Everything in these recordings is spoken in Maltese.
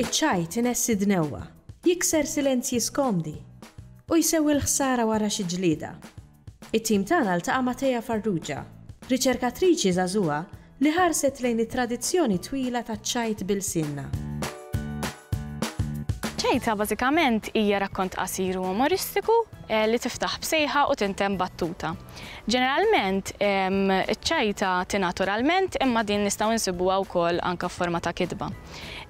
Iċ-ċajt inessi dnewwa, jikser silenzji skomdi u jsewwi l-ħsara wara xi ġlieda. It-tim tagħna ltaqa' ma' Teja Farrugia, riċerkatriċi żagħżugħa li ħarset lejn it-tradizzjoni twila taċ-ċajt bil-sinna. ċajta bażikament hija rakkont qasir u umoristiku li tiftaħ bsejħa u tintemm battuta. Ġeneralment iċ-ċajta naturalment imma din nistgħu nsibuha wkoll anke f'forma ta' kitba.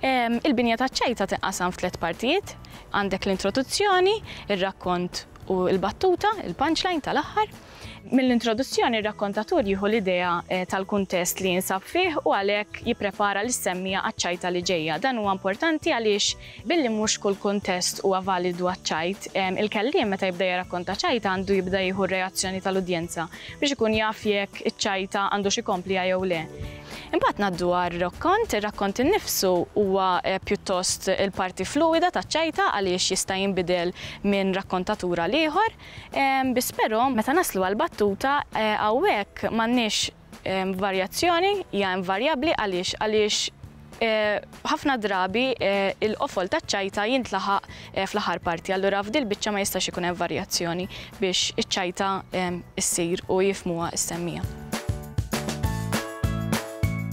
Il-binja taċ-ċajta tinqasam f'tliet partijiet, għandek l-introduzzjoni, ir-rakkont u l-battuta, il-punchline tal-aħħar. Mill-introduzzjoni ir-rakkontatur jieħu l-idea tal-kuntest li jinsab fih u għalhekk jipprepara l-semmija għaċ-ċajta li ġejja. Dan huwa importanti għaliex billi mhux kull kuntest huwa validu għaċ-ċajt, il-kelliem meta jibda jirrakkonta ċajta għandu jibda jieħu r-reazzjoni tal-udjenza biex ikun jaf jekk iċ-ċajta għandu xi komplija jew le. Imbagħad ngħaddu għar-rakkont, ir-rakkont innifsu huwa pjuttost il-parti fluwida taċ-ċajta għaliex jista' jinbidel minn rakkontatura l ieħor, biss però meta naslu għall-battuta hawnhekk m'għandniex varjazzjoni, hija invarjabbli għaliex ħafna drabi il-qofol taċ-ċajta jintlaħaq fl-aħħar parti, allura f'dil biċċa ma jistax ikun hemm varjazzjoni biex iċ-ċajta issir u jifhmuha s-semmija.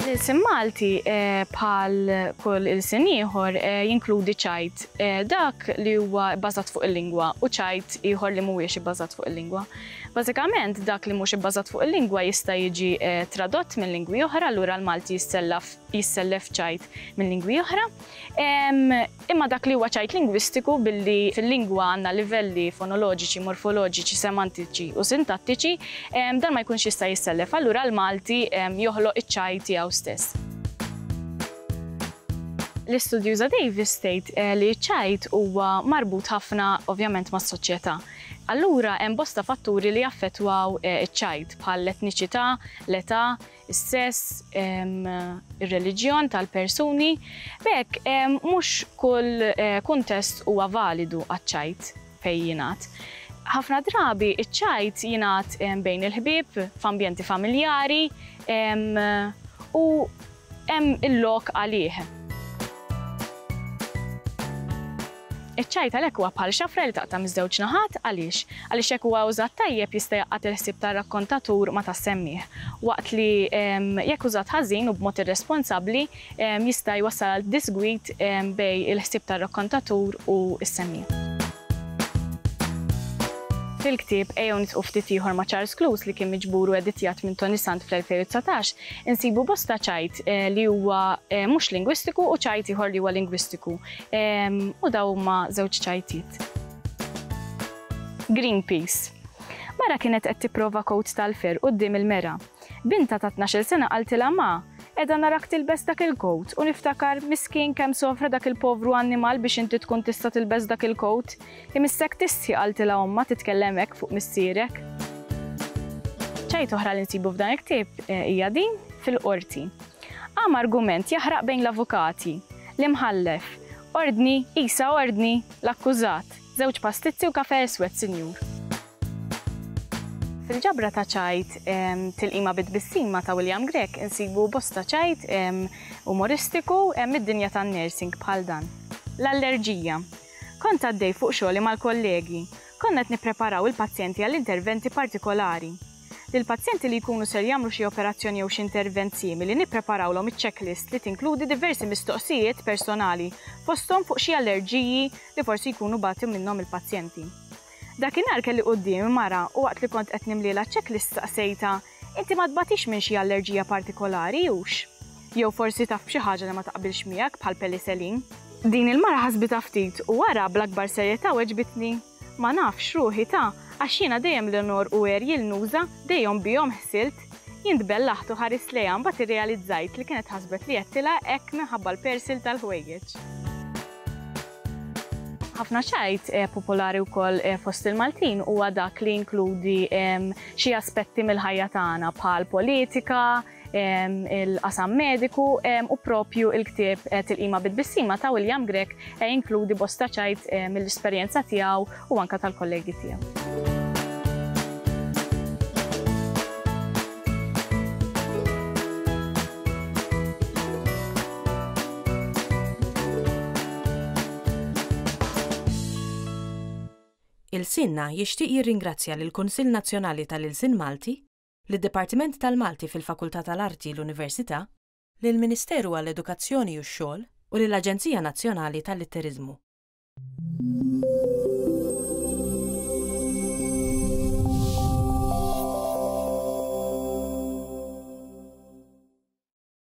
Il-sim Malti bħal kull il-sin ieħor jinkludi ċajt dak li huwa bbażat fuq il-lingwa u ċajt ieħor li mhuwiex ibbażat fuq il-lingwa. Bażikament dak li mhux ibbażat fuq il-lingwa jista' jiġi tradott minn lingwi oħra, allura l-Malti jissellef ċajt minn lingwi oħra. Imma dak li huwa ċajt lingwistiku billi fil-lingwa għandna livelli fonoloġiċi, morfoloġiċi, semantiċi u sintattiċi, dan ma jkunx jista' jissellef, allura l-Malti joħloq iċ-ċajt tiegħu stess. L-istudju ta' Davis tgħid li ċ-ċajt huwa marbut ħafna ovvjament mas-soċjetà. Allura hemm bosta fatturi li jaffettwaw iċ-ċajt bħal l-etniċità, l-età, is-sess, ir-reliġjon tal-persuni. B'hekk mhux kull kuntest huwa validu għaċ-ċajt fejn jingħad. Ħafna drabi iċ-ċajt jingħad bejn il-ħbieb, f'ambjenti familjari u hemm il-lok għalih. Iċ-ċajt għalhekk huwa bħal xafra li taqta' miż-żewġ naħat għaliex hekk huwa użat tajjeb jista' jaqgħad il-ħsieb tar-rakkontatur ma tas-semmieħ, waqt li jekk użat ħażin u b'mod irresponsabbli jista' jwassal għal disgwit bejn il-ħsieb tar-rakkontatur u s-semmieħ. Fil-ktieb ejjew nitqu ftit ieħor ma' Charles Clues li kien miġbur u editjat minn Tony Sant fl-2019, insibu bosta ċajt li huwa mhux lingwistiku u ċajt ieħor li huwa lingwistiku. U dawn huma żewġ ċajtiet. Greenpeace. Mara kienet qed tipprova kowt tal-fer quddiem il-mera. Binta ta' 12 sena qaltilha ma' edha narak tilbes dak il-kowt u niftakar miskin kemm sofra dak il-povru annimal biex inti tkun tista' tilbes dak il-kowt. Imissek tissi qaltilha omma titkellem hekk fuq missierek. ċajt oħra li nsibu f'dan il-ktieb hija din fil-qorti. Għam argument jaħraq bejn l-avukati, l-imħallef, ordni, isa ordni, l-akkużat, żewġ pastizzi u kafè eswed, sinjur. Fil-ġabra ta' ċajt Tilqima bit-bissima ta' William Grech insibu bosta ċajt umoristiku mid-dinja tan-nursing bħal dan. L-allerġija. Kont għaddej fuq xogħli mal-kollegi. Konna qed nippreparaw il-pazjenti għall-interventi partikolari. Lill-pazjenti li jkunu ser jagħmlu xi operazzjoni jew xi intervent simili nippreparawlhom iċ-checklist li tinkludi diversi mistoqsijiet personali fosthom fuq xi allerġiji li forsi jkunu bagħti minnhom il-pazjenti. Dakinhar kelli quddiem mara u waqt li kont qed nimliela checklist staqsejta, inti ma tbatix minn xi allerġija partikolari hux? Jew forsi taf xi ħaġa li ma taqbilx miegħek bħal penicillin? Din il-mara ħasbitha ftit u wara bl-akbar serjetà weġbitni. Ma nafx ruħi ta' għax jiena dejjem l-onor u jilnuża dejjem bihom ħsilt. Jintbellaħt u ħares lejha mbagħad irrealizzajt li kienet ħasbet li qedtilha hekk minħabba l-persil tal-ħwejjeġ. Ħafna ċajt popolari wkoll fost il-Maltin huwa dak li jinkludi xi aspetti mill-ħajja tagħna bħal politika, il-qasam mediku u propju il-ktieb Tilqima bit-Bissima ta' William Grech jinkludi bosta ċajt mill-esperjenza tiegħu u anke tal-kollegi tiegħu. Il-Sinna jixtieq jirringrazzja lill-Kunsill Nazzjonali tal-Ilsien Malti, lid-Dipartiment tal-Malti fil-Fakultà tal-Arti l-Università, lill-Ministeru għall-Edukazzjoni u x-Xogħol u lill-Aġenzija Nazzjonali tal-Litteriżmu.